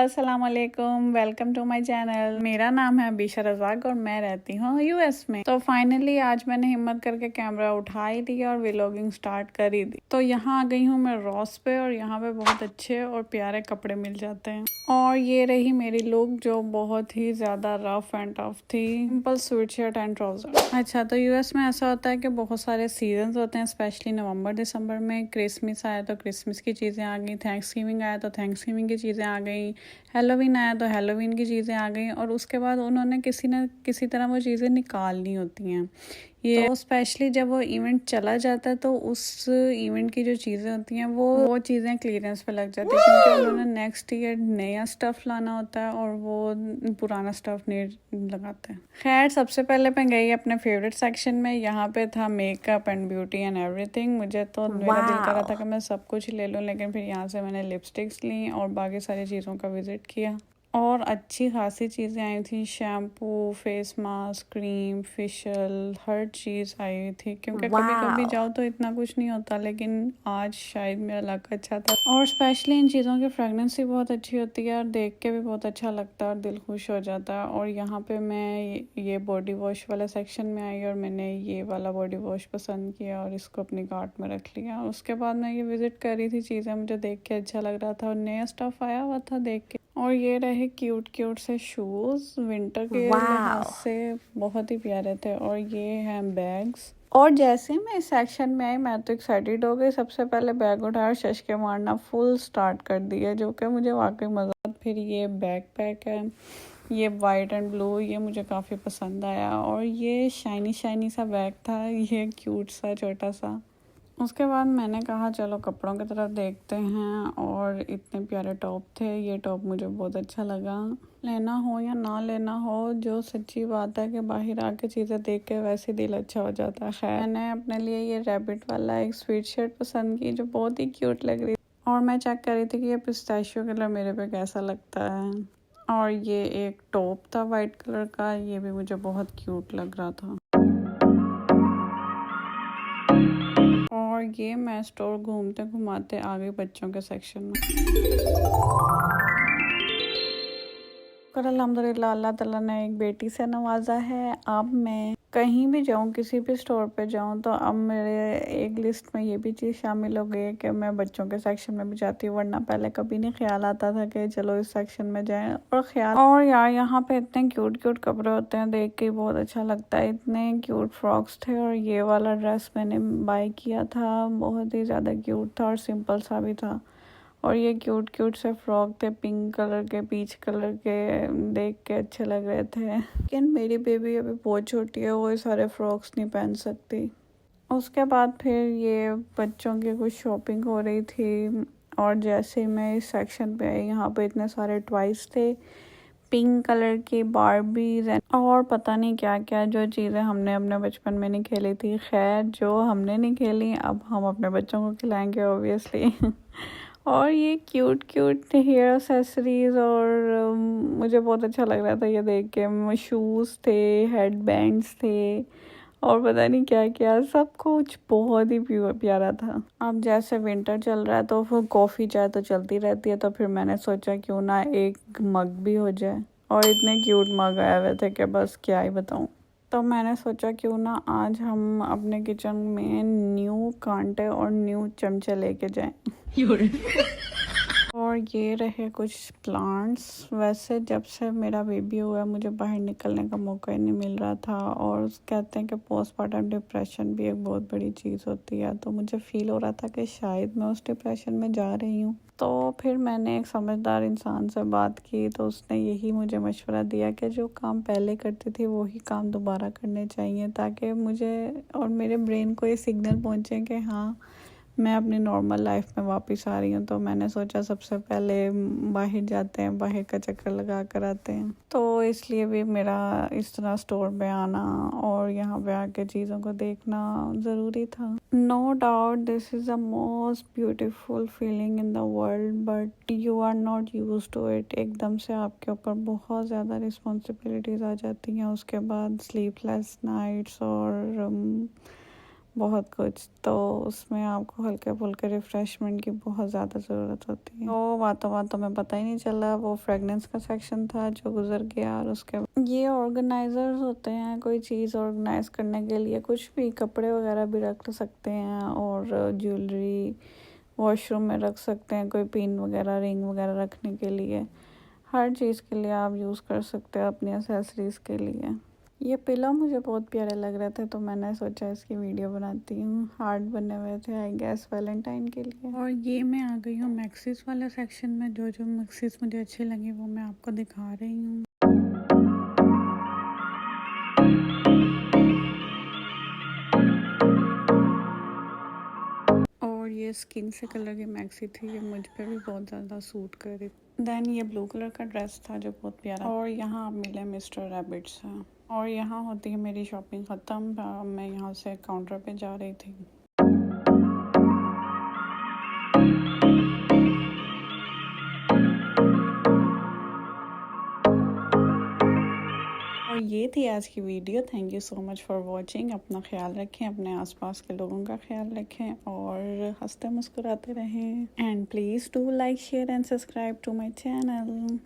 अस्सलाम वालेकुम, welcome to my channel. मेरा नाम है अबीशा रज़ाक और मैं रहती हूँ यूएस में। तो फाइनली आज मैंने हिम्मत करके कैमरा उठा ही दिया और व्लॉगिंग स्टार्ट कर ही दी। तो यहाँ आ गई हूँ मैं रॉस पे और यहाँ पे बहुत अच्छे और प्यारे कपड़े मिल जाते हैं। और ये रही मेरी लुक जो बहुत ही ज़्यादा रफ एंड टफ थी, simple sweat shirt and trouser. अच्छा, तो यूएस में ऐसा होता है कि बहुत सारे सीजन होते हैं, स्पेशली नवंबर दिसंबर में। क्रिसमस आया तो क्रिसमस की चीज़ें आ गई, थैंक्सगिविंग आया तो थैंक्सगिविंग की चीज़ें आ गई, हेलोवीन आया तो हेलोवीन की चीज़ें आ गई। और उसके बाद उन्होंने किसी न किसी तरह वो चीज़ें निकालनी होती हैं। ये तो स्पेशली जब वो इवेंट चला जाता है तो उस इवेंट की जो चीज़ें होती हैं वो चीज़ें क्लियरेंस पे लग जाती है, क्योंकि उन्होंने नेक्स्ट ईयर नया स्टफ़ लाना होता है और वो पुराना स्टफ़ नहीं लगाते हैं। खैर, सबसे पहले मैं गई अपने फेवरेट सेक्शन में। यहाँ पे था makeup and beauty and everything. मुझे तो मेरा दिल कर रहा था कि मैं सब कुछ ले लूँ, लेकिन फिर यहाँ से मैंने लिपस्टिक्स ली और बाकी सारी चीज़ों का विज़िट किया। और अच्छी खासी चीज़ें आई थी, shampoo, face mask, cream, facial, हर चीज़ आई हुई थी। क्योंकि कभी कभी जाओ तो इतना कुछ नहीं होता, लेकिन आज शायद मेरा लक अच्छा था। और स्पेशली इन चीज़ों की फ्रेगनेंस भी बहुत अच्छी होती है और देख के भी बहुत अच्छा लगता है और दिल खुश हो जाता है। और यहाँ पे मैं ये बॉडी वॉश वाला सेक्शन में आई और मैंने ये वाला बॉडी वॉश पसंद किया और इसको अपनी कार्ट में रख लिया। उसके बाद मैं ये विज़िट कर रही थी चीज़ें, मुझे देख के अच्छा लग रहा था और नया स्टफ़ आया हुआ था देख के। और ये रहे क्यूट से शूज, विंटर के लिहाज से बहुत ही प्यारे थे। और ये हैं बैग्स। और जैसे ही मैं इस सेक्शन में आई मैं तो एक्साइटेड हो गई। सबसे पहले बैग उठाया और शशके मारना फुल स्टार्ट कर दिया, जो कि मुझे वाकई मज़ा। फिर ये बैकपैक है, ये वाइट एंड ब्लू, ये मुझे काफ़ी पसंद आया। और ये शाइनी सा बैग था, ये क्यूट सा छोटा सा। उसके बाद मैंने कहा चलो कपड़ों की तरफ देखते हैं, और इतने प्यारे टॉप थे। ये टॉप मुझे बहुत अच्छा लगा। लेना हो या ना लेना हो, जो सच्ची बात है कि बाहर आके चीज़ें देख के वैसे दिल अच्छा हो जाता है। खैर, मैंने अपने लिए ये रैबिट वाला एक स्वीट शर्ट पसंद की जो बहुत ही क्यूट लग रही थी। और मैं चेक कर रही थी कि ये पिस्ताशियो कलर मेरे पे कैसा लगता है। और ये एक टॉप था वाइट कलर का, ये भी मुझे बहुत क्यूट लग रहा था। और ये मैं स्टोर घूमते घुमाते आ गई बच्चों के सेक्शन में। अल्हम्दुलिल्लाह, अल्लाह ताला ने एक बेटी से नवाजा है। अब मैं कहीं भी जाऊं, किसी भी स्टोर पे जाऊं, तो अब मेरे एक लिस्ट में ये भी चीज़ शामिल हो गई है कि मैं बच्चों के सेक्शन में भी जाती हूँ। वरना पहले कभी नहीं ख्याल आता था कि चलो इस सेक्शन में जाएं। और यार, यहाँ पे इतने क्यूट कपड़े होते हैं, देख के बहुत अच्छा लगता है। इतने क्यूट फ्रॉक्स थे और ये वाला ड्रेस मैंने बाय किया था, बहुत ही ज़्यादा क्यूट था और सिंपल सा भी था। और ये क्यूट से फ्रॉक थे, पिंक कलर के, पीच कलर के, देख के अच्छे लग रहे थे। लेकिन मेरी बेबी अभी बहुत छोटी है, वो ये सारे फ्रॉक्स नहीं पहन सकती। उसके बाद फिर ये बच्चों की कुछ शॉपिंग हो रही थी। और जैसे मैं इस सेक्शन पे आई, यहाँ पे इतने सारे टॉयज थे, पिंक कलर की बारबीज और पता नहीं क्या क्या, जो चीज़ें हमने अपने बचपन में नहीं खेली थी। खैर, जो हमने नहीं खेली अब हम अपने बच्चों को खिलाएंगे ऑब्वियसली। और ये क्यूट हेयर एक्सेसरीज, और मुझे बहुत अच्छा लग रहा था ये देख के। शूज़ थे, हेड बैंड्स थे और पता नहीं क्या क्या, सब कुछ बहुत ही प्यारा था। अब जैसे विंटर चल रहा है तो फिर कॉफ़ी चाय तो चलती रहती है, तो फिर मैंने सोचा क्यों ना एक मग भी हो जाए। और इतने क्यूट मग आए हुए थे कि बस क्या ही बताऊँ। तो मैंने सोचा क्यों ना आज हम अपने किचन में न्यू कांटे और न्यू चमचे लेके जाएं। और ये रहे कुछ प्लांट्स। वैसे जब से मेरा बेबी हुआ है मुझे बाहर निकलने का मौका ही नहीं मिल रहा था, और कहते हैं कि पोस्टमार्टम डिप्रेशन भी एक बहुत बड़ी चीज़ होती है। तो मुझे फ़ील हो रहा था कि शायद मैं उस डिप्रेशन में जा रही हूँ। तो फिर मैंने एक समझदार इंसान से बात की, तो उसने यही मुझे मशवरा दिया कि जो काम पहले करती थी वही काम दोबारा करने चाहिए, ताकि मुझे और मेरे ब्रेन को ये सिग्नल पहुँचे कि हाँ, मैं अपनी नॉर्मल लाइफ में वापस आ रही हूँ। तो मैंने सोचा सबसे पहले बाहर जाते हैं, बाहर का चक्कर लगा कर आते हैं। तो इसलिए भी मेरा इस तरह स्टोर में आना और यहाँ पे आके चीज़ों को देखना ज़रूरी था। No doubt this is the most beautiful feeling in the world, but you are not use to it. एकदम से आपके ऊपर बहुत ज़्यादा रिस्पॉन्सिबिलिटीज़ आ जाती हैं। उसके बाद स्लीपलेस नाइट्स और बहुत कुछ। तो उसमें आपको हल्के फुल्के रिफ़्रेशमेंट की बहुत ज़्यादा ज़रूरत होती है। तो बातों में पता ही नहीं चला, वो फ्रेगनेंस का सेक्शन था जो गुजर गया। और उसके ये ऑर्गेनाइजर्स होते हैं, कोई चीज़ ऑर्गेनाइज करने के लिए, कुछ भी कपड़े वगैरह भी रख सकते हैं और ज्वेलरी वॉशरूम में रख सकते हैं, कोई पिन वगैरह रिंग वगैरह रखने के लिए, हर चीज़ के लिए आप यूज़ कर सकते हो अपनी एक्सेसरीज़ के लिए। ये पिलो मुझे बहुत प्यारे लग रहे थे तो मैंने सोचा इसकी वीडियो बनाती हूँ। हार्ट बने हुए थे आई गेस वैलेंटाइन के लिए। और ये मैं आ गई हूँ मैक्सिस वाले सेक्शन में। जो जो मैक्सिस मुझे अच्छी लगी वो मैं आपको दिखा रही हूँ। और ये स्किन से कलर की मैक्सी थी, ये मुझ पे भी बहुत ज़्यादा सूट कर रही। देन ये ब्लू कलर का ड्रेस था जो बहुत प्यारा। और यहाँ मिले मिस्टर रैबिट से। और यहाँ होती है मेरी शॉपिंग ख़त्म। मैं यहाँ से काउंटर पे जा रही थी। और ये थी आज की video. Thank you so much for watching. अपना ख्याल रखें, अपने आसपास के लोगों का ख्याल रखें और हंसते मुस्कुराते रहें। And please do like share and subscribe to my channel.